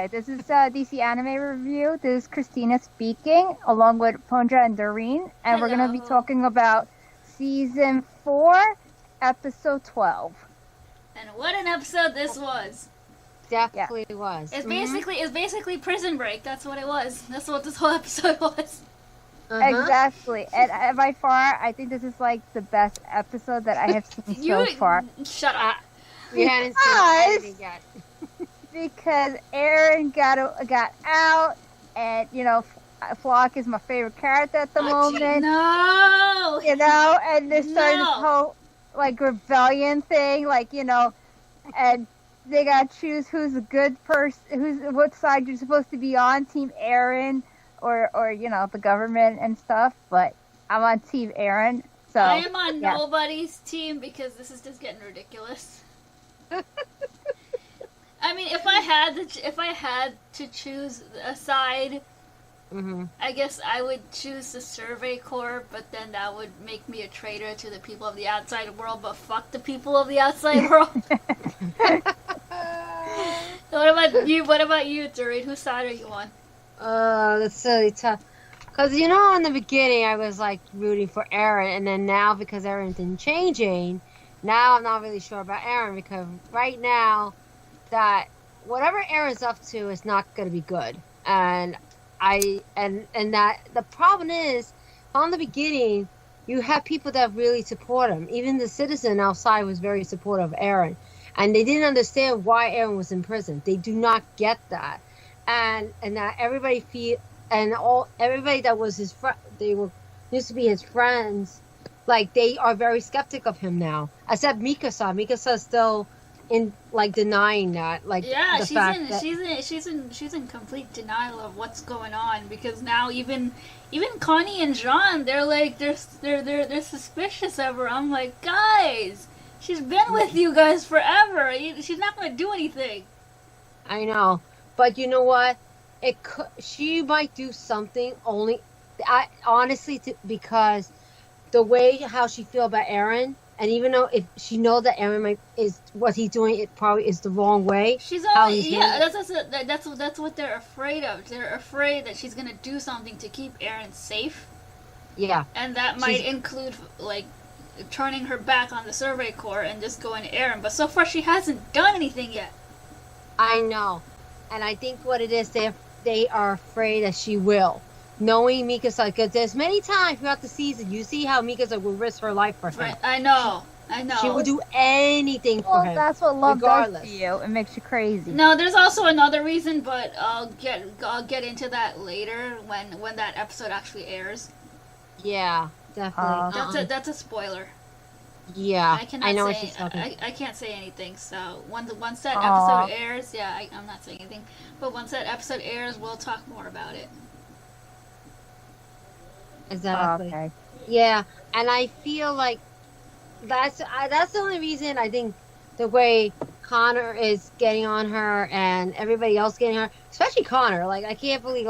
Okay, this is DC Anime Review. This is Christina speaking, along with Pondra and Doreen, and we're going to be talking about Season 4, Episode 12. And what an episode this was. Definitely was. It's basically Prison Break. That's what it was. That's what this whole episode was. Exactly. And by far, I think this is like the best episode that I have seen so far. Shut up. We hadn't seen anything yet. Because Eren got out, and Flock is my favorite character at the moment. No. And they're starting this whole like rebellion thing, and they gotta choose who's a good person, what side you're supposed to be on, Team Eren or the government and stuff. But I'm on Team Eren. So I am on nobody's team because this is just getting ridiculous. I mean, if I had to choose a side, I guess I would choose the Survey Corps, but then that would make me a traitor to the people of the outside world. But fuck the people of the outside world. What about you, Doreen? Whose side are you on? That's really tough. Because, in the beginning I was, rooting for Eren, and then now, because Eren's been changing, now I'm not really sure about Eren, because right now, that whatever Eren's up to is not going to be good. And that the problem is, from the beginning, you have people that really support him. Even the citizen outside was very supportive of Eren. And they didn't understand why Eren was in prison. They do not get that. And that everybody everybody that was his friend, used to be his friends, they are very skeptic of him now. Except Mikasa. Mikasa's still in denying that. She's in complete denial of what's going on, because now even Connie and Jean, they're suspicious of her. I'm like, guys, she's been with you guys forever. She's not going to do anything. I know. But you know what? She might do something because the way how she feel about Eren, and even though if she knows that Eren is what he's doing, it probably is the wrong way. That's what they're afraid of. They're afraid that she's gonna do something to keep Eren safe. Yeah. And that might include turning her back on the Survey Corps and just going to Eren. But so far she hasn't done anything yet. I know. And I think what it is, they are afraid that she will. Knowing Mikasa, because there's many times throughout the season, you see how Mikasa will risk her life for him. Right, I know. She will do anything for him. That's what love does to you. It makes you crazy. No, there's also another reason, but I'll get into that later when that episode actually airs. Yeah, definitely. That's a spoiler. Yeah, I know what she's talking. I can't say anything. So once that episode airs, I'm not saying anything. But once that episode airs, we'll talk more about it. Exactly. Okay. Yeah, and I feel like that's the only reason I think the way Connor is getting on her and everybody else getting on her, especially Connor. I can't believe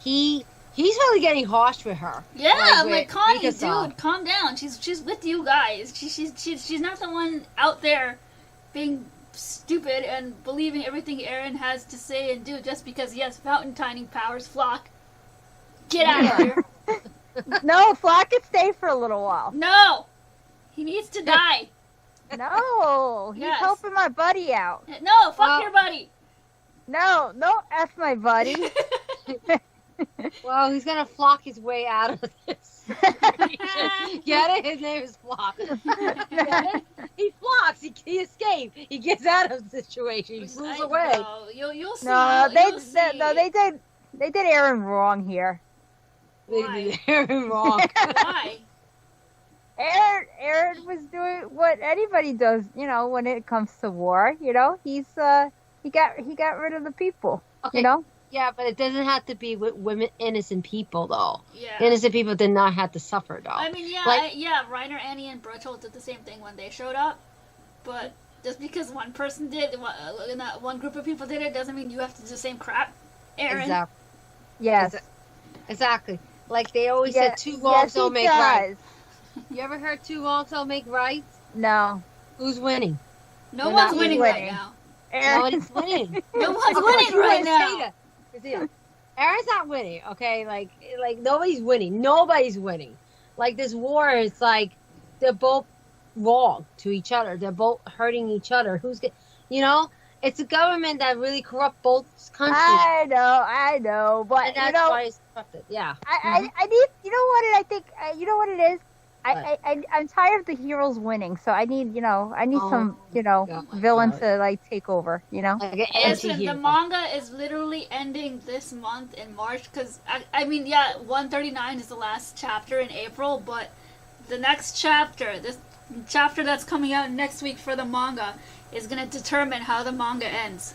he's really getting harsh with her. Yeah, I'm like, Connie, dude, calm down. She's with you guys. She's not the one out there being stupid and believing everything Eren has to say and do just because he has fountain tining powers. Flock, get out of here. No, Flock can stay for a little while. No, he needs to die. No, he's helping my buddy out. No, fuck your buddy. No, F my buddy. Well, he's gonna Flock his way out of this. Get it? His name is Flock. He flocks. He escapes. He gets out of the situation. He moves away. You'll see. No, they did Eren wrong here. Why? They did Eren wrong. Why? Eren was doing what anybody does, when it comes to war. He got rid of the people. Okay. Yeah, but it doesn't have to be with innocent people, though. Yeah. Innocent people did not have to suffer, though. I mean, Reiner, Annie, and Bertolt did the same thing when they showed up. But just because one person did, one group of people did it, doesn't mean you have to do the same crap. Eren. Exactly. Yes. Exactly. Like they always said, two wrongs don't make right. You ever heard two wrongs don't make right? No. Who's winning? No one's winning right now. Nobody's winning. No one's winning right now. Aaron's not winning, okay? Like nobody's winning. Nobody's winning. Like this war is like they're both wrong to each other. They're both hurting each other. It's a government that really corrupt both countries. I know, but and that's why it's corrupted. Yeah. I need. You know what? I think. You know what it is. I'm tired of the heroes winning, so I need some villain to like take over. Like an Listen, the manga is literally ending this month in March because 139 is the last chapter in April, but the next chapter, this chapter that's coming out next week for the manga, is gonna determine how the manga ends.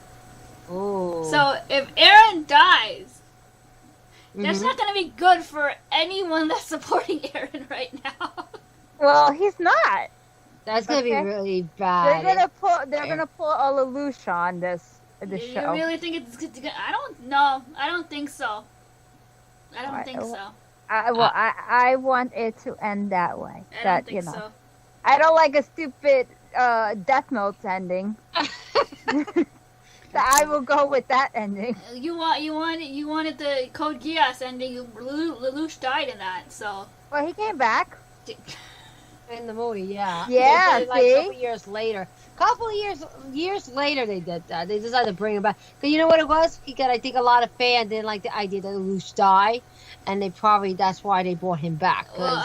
Oh. So if Eren dies, that's not gonna be good for anyone that's supporting Eren right now. Well, he's not. That's gonna be really bad. They're gonna pull a Lelouch on this show. You really think it's good? I don't know. I don't think so. I don't think so. I want it to end that way. I don't think so. I don't like a stupid Death Note ending. So I will go with that ending. You wanted the Code Geass ending. Lelouch died in that, so. Well, he came back. In the movie, yeah. Yeah, see? Like a couple years later. Years later they did that. They decided to bring him back. Because you know what it was? I think a lot of fans didn't like the idea that Lelouch died. And that's why they brought him back. Well,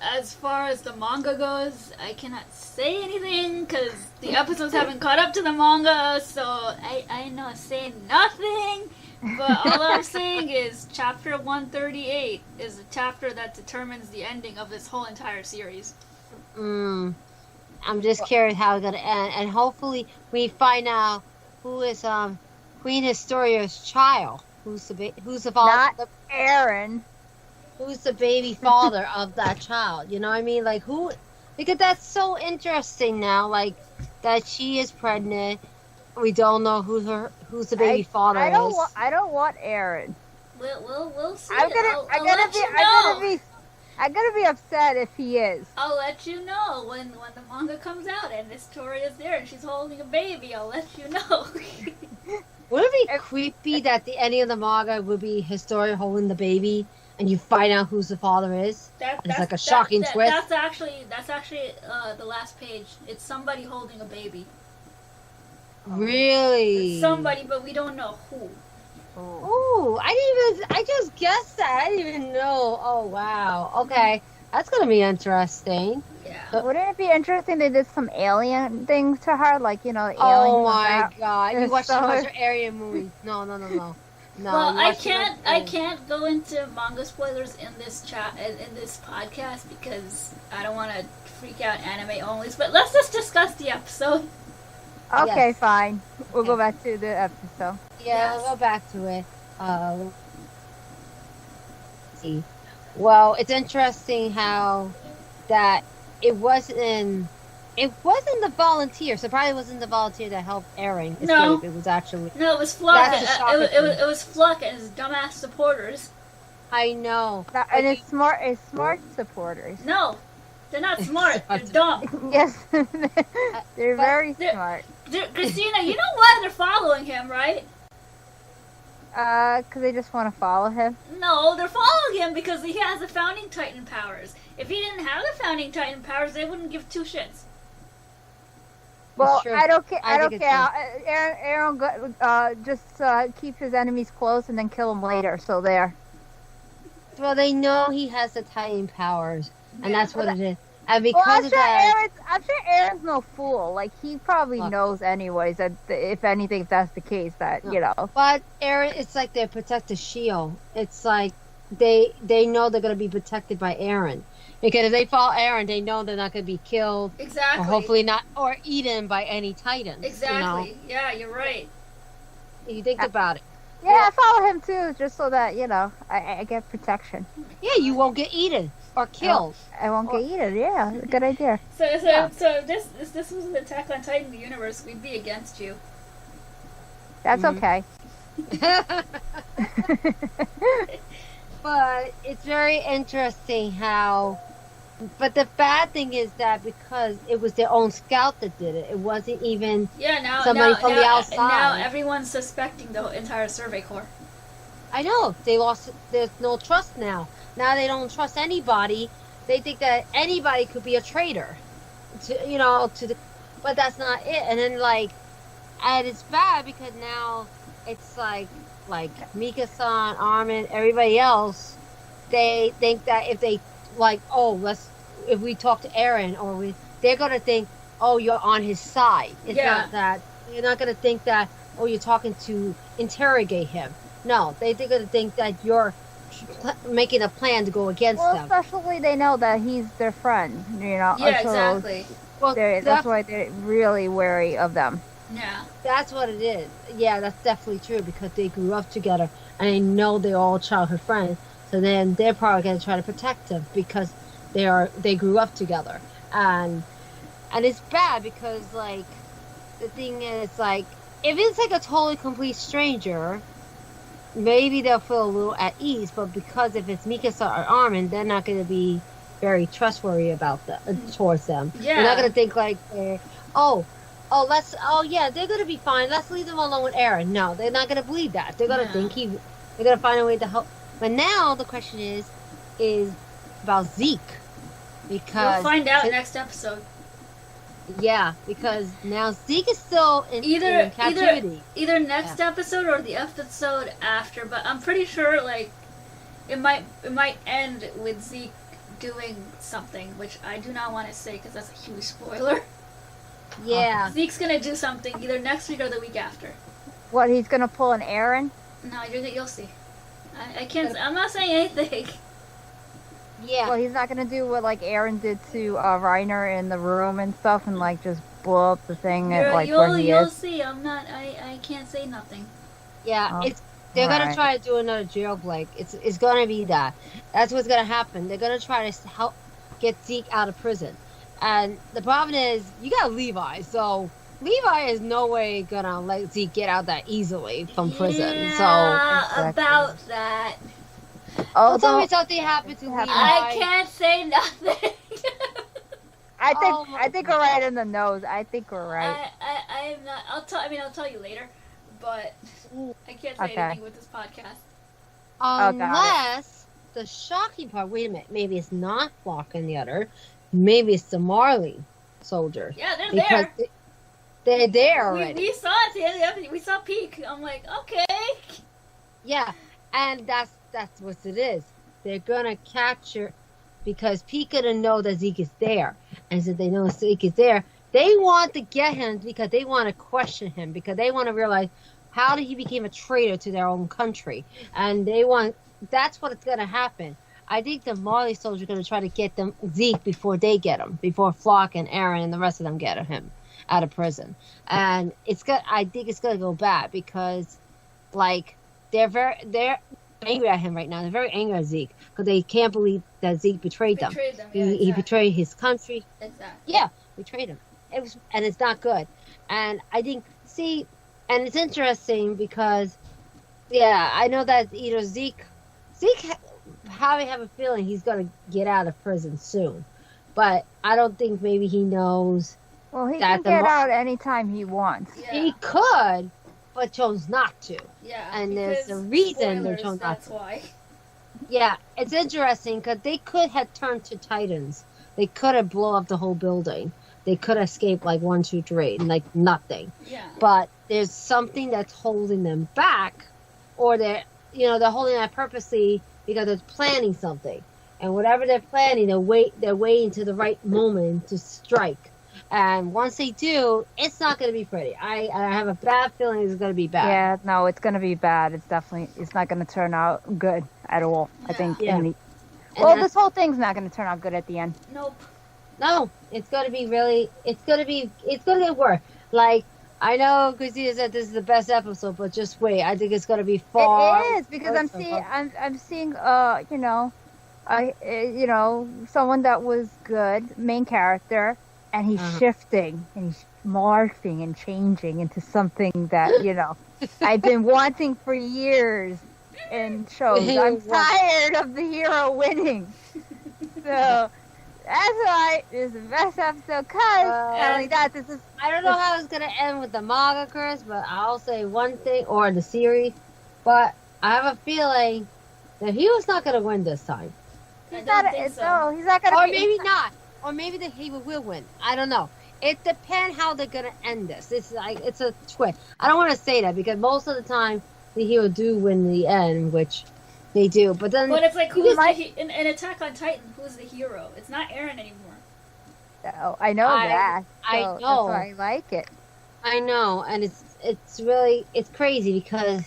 as far as the manga goes, I cannot say anything because the episodes haven't caught up to the manga, so I'm not saying nothing. But all I'm saying is chapter 138 is a chapter that determines the ending of this whole entire series. I'm just curious how it's going to end. And hopefully we find out who is Queen Historia's child. Who's the father? Not Eren. Who's the baby father of that child? You know what I mean? Like who? Because that's so interesting now. Like that she is pregnant. We don't know who's the baby father is. I don't want Eren. We'll see. I'm gonna be upset if he is. I'll let you know when the manga comes out and Historia is there and she's holding a baby. I'll let you know. Would it be creepy that the ending of the manga would be Historia holding the baby and you find out who the father is? It's like a shocking twist. That's actually the last page. It's somebody holding a baby. Really? It's somebody, but we don't know who. Oh, I just guessed that. I didn't even know. Oh, wow. Okay. That's going to be interesting. Yeah. Wouldn't it be interesting they did some alien things to her? Like, aliens. Oh, my God. You watched a bunch of alien movies. No. No, well, I can't go into manga spoilers in this podcast because I don't want to freak out anime onlys. But let's just discuss the episode. Okay, Yes. fine. We'll go back to the episode. Yeah, we'll go back to it. Let's see. Well, it's interesting how that it wasn't the volunteer. So probably wasn't the volunteer that helped Eren escape. No. It was actually. No, it was Fluck. That's the shocking It was Fluck and his dumbass supporters. I know. And it's smart supporters. No, they're not smart. They're dumb. Yes, they're very smart. Christina, you know why they're following him, right? Because they just want to follow him. No, they're following him because he has the Founding Titan powers. If he didn't have the Founding Titan powers, they wouldn't give two shits. Well, True. I don't care. I I don't think care. Aaron just keep his enemies close and then kill them later. So there. Well, they know he has the Titan powers, and Yeah. that's what it is. And Well, because of that, I'm sure Aaron's no fool. Like he probably Look. knows anyways that if anything, if that's the case, that but Eren, it's like they protect the shield. It's like they know they're gonna be protected by Eren. Because if they follow Eren, they know they're not going to be killed, Exactly. or hopefully not, or eaten by any Titans. Exactly. Yeah, you're right. You think about it. Yeah, I follow him too, just so that I get protection. Yeah, you won't get eaten or killed. I won't get eaten. Yeah, good idea. So Yeah. if this was an Attack on Titan universe, we'd be against you. That's Mhm. okay. But it's very interesting how But the bad thing is that because it was their own scout that did it, it wasn't even somebody from the outside. Now everyone's suspecting the entire Survey Corps. I know. They lost. There's no trust now. Now they don't trust anybody. They think that anybody could be a traitor. But that's not it. And then and it's bad because now it's like Mika-san, Armin, everybody else, they think that if they if we talk to Eren they're gonna think, oh, you're on his side. It's not that. You're not gonna think that, oh, you're talking to interrogate him. No, they're gonna think that you're making a plan to go against them. Well, especially they know that he's their friend, Yeah, exactly. Well, that's why they're really wary of them. Yeah. That's what it is. Yeah, that's definitely true because they grew up together and they know they're all childhood friends. So then they're probably going to try to protect him because they grew up together. And it's bad because the thing is if it's a totally complete stranger, maybe they'll feel a little at ease. But because if it's Mikasa or Armin, they're not going to be very trustworthy about towards them. Yeah. They're not going to think they're they're going to be fine. Let's leave them alone with Eren. No, they're not going to believe that. They're going to think they're going to find a way to help. But now the question is about Zeke. Because we'll find out next episode. Yeah, because now Zeke is still in captivity. Either next episode or the episode after, but I'm pretty sure it might end with Zeke doing something, which I do not want to say because that's a huge spoiler. Yeah. Zeke's gonna do something either next week or the week after. What, he's gonna pull an Eren? No, you'll see. I can't. I'm not saying anything. Yeah. Well, he's not gonna do what Eren did to Reiner in the room and stuff, and just blow up the thing where he is. You'll see. I'm not. I can't say nothing. Yeah, they're gonna try to do another jailbreak. It's gonna be that. That's what's gonna happen. They're gonna try to help get Zeke out of prison. And the problem is, you got Levi, so Levi is no way gonna let Zeke get out that easily from prison. Yeah, about that. Oh, tell me something happened to Levi. I can't say nothing. I think we're right in the nose. I think we're right. I am not. I'll tell you later, but I can't say anything with this podcast. Unless the shocking part. Wait a minute. Maybe it's not Flock and the other. Maybe it's the Marley soldier. Yeah, they're there. They're there already. We saw it at the end of the episode. We saw Peak. I'm like, okay. Yeah, and that's what it is. They're gonna capture because Peak gonna know that Zeke is there, and since they know Zeke is there, they want to get him because they want to question him because they want to realize how did he become a traitor to their own country, and that's what's gonna happen. I think the Marley soldiers are going to try to get Zeke before they get him, before Flock and Eren and the rest of them get him out of prison. And I think it's going to go bad because, they're angry at him right now. They're very angry at Zeke because they can't believe that Zeke betrayed them. He betrayed his country. Exactly. Yeah, betrayed him. And it's not good. And I think, and it's interesting because, I know that Zeke I have a feeling he's going to get out of prison soon. But I don't think maybe he knows. Well, he can get out anytime he wants. Yeah. He could, but chose not to. Yeah. And there's a reason they chose not to. That's why. Yeah, it's interesting because they could have turned to Titans. They could have blown up the whole building. They could have escaped 1, 2, 3, and nothing. Yeah. But there's something that's holding them back, or they're holding that purposely because they're planning something. And whatever they're planning, they're waiting to the right moment to strike. And once they do, it's not going to be pretty. I have a bad feeling it's going to be bad. Yeah, no, it's going to be bad. It's not going to turn out good at all. Yeah. I think. Yeah. This whole thing's not going to turn out good at the end. Nope. No, it's going to be it's going to get worse. I know Christina said this is the best episode, but just wait. I think it's going to be far. It is because I'm seeing someone that was good, main character, and he's shifting and he's morphing and changing into something that I've been wanting for years in shows. I'm tired of the hero winning. So That's why this is the best episode. Cause not only that, this is. I don't know how it's gonna end with the manga, Chris, but I'll say one thing, or the series. But I have a feeling that he was not gonna win this time. He's not. No, he's not gonna. Or maybe not. Or maybe the Hero will win. I don't know. It depends how they're gonna end this. It's a twist. I don't want to say that because most of the time the Hero do win the end, which they do. But then, it's like who's in Attack on Titan? Who's the hero? It's not Eren anymore. No, I know that. So I know. That's why I like it. I know, and it's crazy because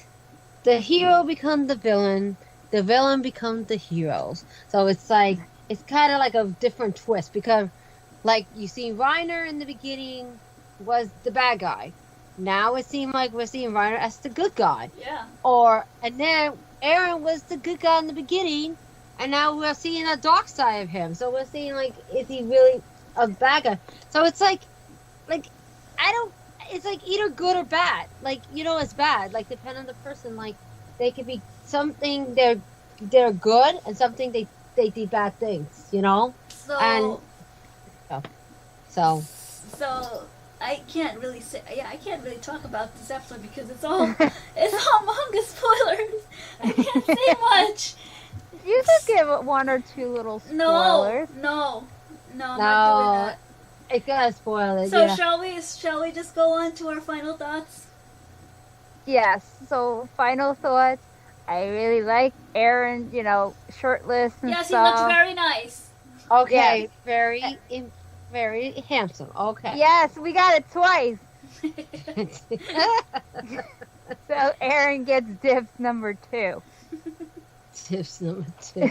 the hero becomes the villain becomes the heroes. So it's like it's kind of like a different twist because, like you see, Reiner in the beginning was the bad guy. Now it seems like we're seeing Reiner as the good guy. Yeah. And then Eren was the good guy in the beginning, and now we're seeing a dark side of him. So we're seeing like, is he really a bad guy? So it's like it's like either good or bad. Like, it's bad. Like, depending on the person. Like, they could be something they're good and something they do bad things. So I can't really say. Yeah, I can't really talk about this episode because it's all manga spoilers. I can't say much. You could give it one or two little spoilers. No, I'm not doing that. It's gonna spoil it. So yeah. shall we just go on to our final thoughts? Yes. So final thoughts. I really like Eren. Shirtless and yes, stuff. He looks very nice. Okay, yes. Very handsome. Okay. Yes, we got it twice. So Eren gets dibs number 2. Tips number 2.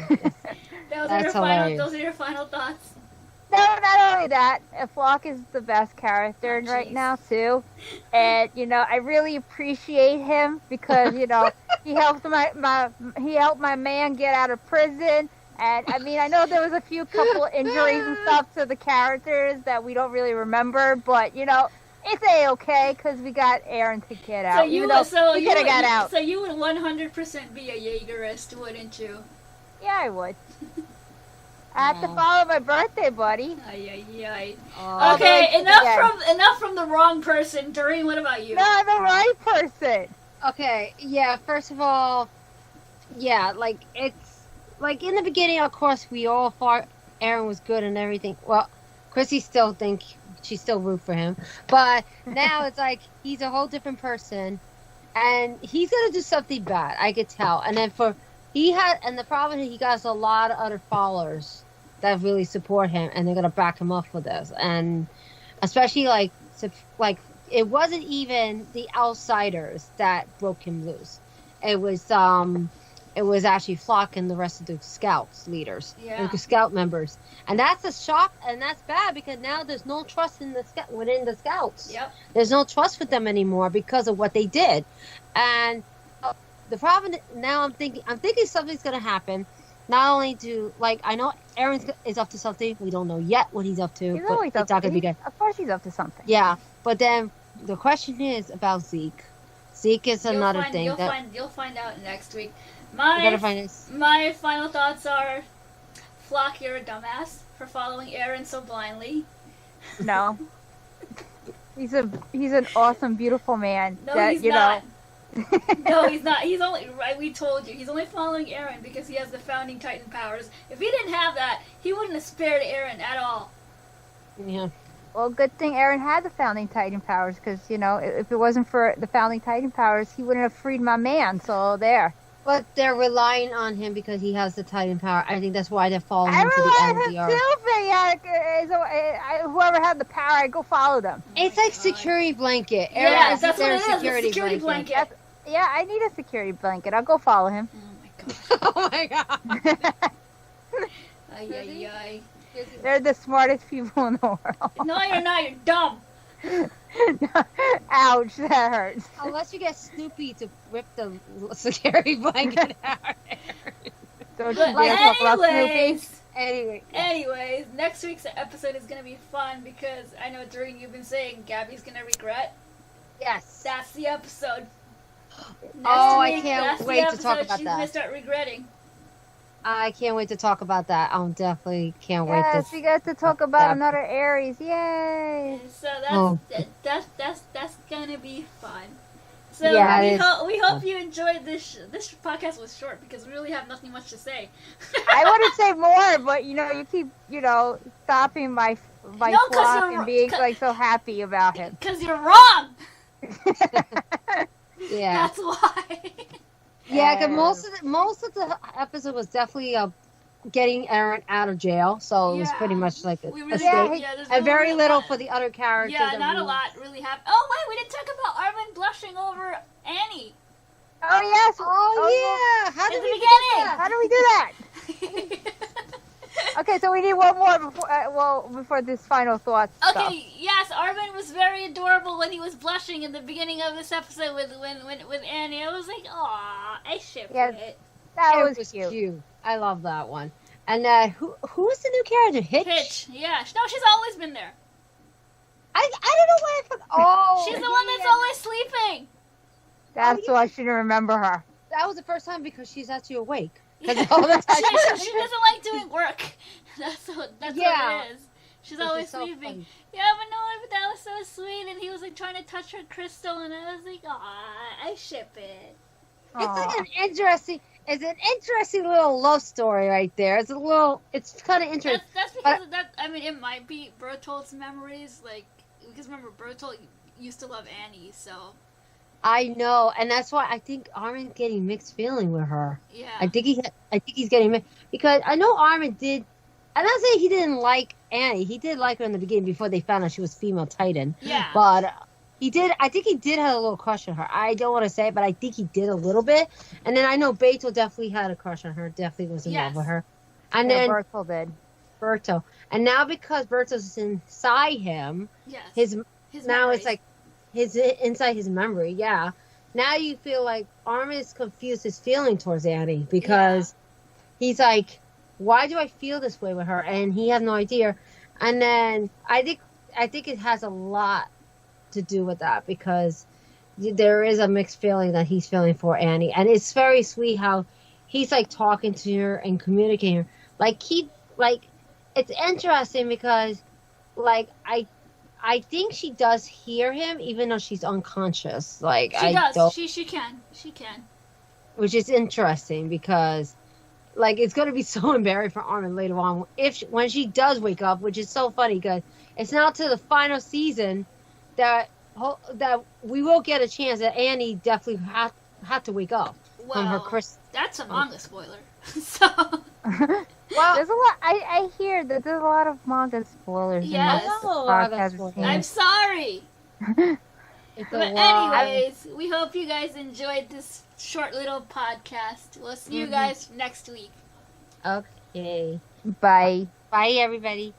Those are your final thoughts. No, not only that, Flock is the best character right now too, and I really appreciate him because he helped my man get out of prison, and I mean I know there was a few couple injuries and stuff to the characters that we don't really remember, but it's a-okay because we got Eren to get out. He could have got out. So you would 100% be a Jaegerist, wouldn't you? Yeah, I would. I have to follow my birthday, buddy. Okay, enough from the wrong person. Doreen, what about you? No, the right person. Okay, yeah, first of all, yeah, like, it's, like, in the beginning, of course, we all thought Eren was good and everything. Well, Chrissy still she still root for him. But now it's like, he's a whole different person, and he's gonna do something bad, I could tell. And then the problem is he got a lot of other followers that really support him, and they're gonna back him up for this. And especially like it wasn't even the outsiders that broke him loose. It was actually Flock and the rest of the scouts leaders, the scout members, and that's a shock, and that's bad because now there's no trust within the scouts. Yep. There's no trust with them anymore because of what they did, and the problem now I'm thinking something's gonna happen. Not only I know Eren is up to something. We don't know yet what he's up to. He's always up to something. Of course he's up to something. Yeah, but then the question is about Zeke. Zeke is another thing. You'll find out next week. Gotta find this. My final thoughts are, Flock, you're a dumbass for following Eren so blindly. No. He's an awesome, beautiful man. No, he's not. No, he's not. He's only we told you. He's only following Eren because he has the founding Titan powers. If he didn't have that, he wouldn't have spared Eren at all. Yeah. Well, good thing Eren had the founding Titan powers because, if it wasn't for the founding Titan powers, he wouldn't have freed my man. So there. But they're relying on him because he has the Titan power. I think that's why they're following him to the end of the arc. Whoever had the power, I go follow them. It's like security blanket. Yeah, that's what it is. Security blanket. Yeah, I need a security blanket. I'll go follow him. Oh my god. They're the smartest people in the world. No, you're not. You're dumb. Ouch, that hurts. Unless you get Snoopy to rip the security blanket out. Don't you talk about Snoopy. Anyways, next week's episode is going to be fun because I know during you've been saying Gabby's going to regret. Yes. That's the episode. I can't wait to talk about she's that. She's going to start regretting. I can't wait to talk about that. I definitely can't wait. Yes, we got to talk about another Aries. Yay! So that's gonna be fun. So we hope you enjoyed this. This podcast was short because we really have nothing much to say. I want to say more, but you keep stopping my flock and being like so happy about him. Because you're wrong. Yeah, that's why. Yeah, because most of the episode was definitely getting Aaron out of jail, so it was pretty much like a escape. And very little for the other characters. Yeah, not a lot really happened. Oh wait, we didn't talk about Armin blushing over Annie. Oh yes. Oh yeah. How did we do that? Okay, so we need one more before this final thought. Okay, yes, Armin was very adorable when he was blushing in the beginning of this episode with Annie. I was like, aw, I shipped it. That was cute. I love that one. And who's the new character? Hitch? Yeah. No, she's always been there. I don't know why I forgot. Oh, she's the one that's always sleeping. That's why I shouldn't remember her. That was the first time because she's actually awake. Yeah. She doesn't like doing work. That's what it is. She's always sleeping. Funny. Yeah, but that was so sweet. And he was like trying to touch her crystal, and I was like, aw, I ship it. It's like an interesting little love story right there. It's kind of interesting. That's because of that. I mean, it might be Bertolt's memories, because remember Bertolt used to love Annie, so. I know, and that's why I think Armin's getting mixed feeling with her. Yeah. I think he's getting mixed because I know Armin did. I'm not saying he didn't like Annie. He did like her in the beginning before they found out she was female Titan. Yeah. But he did. I think he did have a little crush on her. I don't want to say it, but I think he did a little bit. And then I know Beto definitely had a crush on her. Definitely was in love with her. And then Bertolt did. Berto, and now because Berto's inside him, his now it's like. His inside his memory, yeah. Now you feel like Armin is confused his feeling towards Annie because he's like, why do I feel this way with her? And he has no idea. And then I think it has a lot to do with that because there is a mixed feeling that he's feeling for Annie, and it's very sweet how he's like talking to her and communicating. It's interesting because I think she does hear him, even though she's unconscious. She does. She can. Which is interesting because, it's going to be so embarrassing for Armin later on when she does wake up, which is so funny because it's now to the final season that we will get a chance that Annie definitely had to wake up from her crystal. That's a manga spoiler. So. Well, there's a lot. I hear that there's a lot of manga spoilers. Yes, I'm sorry. But anyways, we hope you guys enjoyed this short little podcast. We'll see you guys next week. Okay. Bye. Bye, everybody.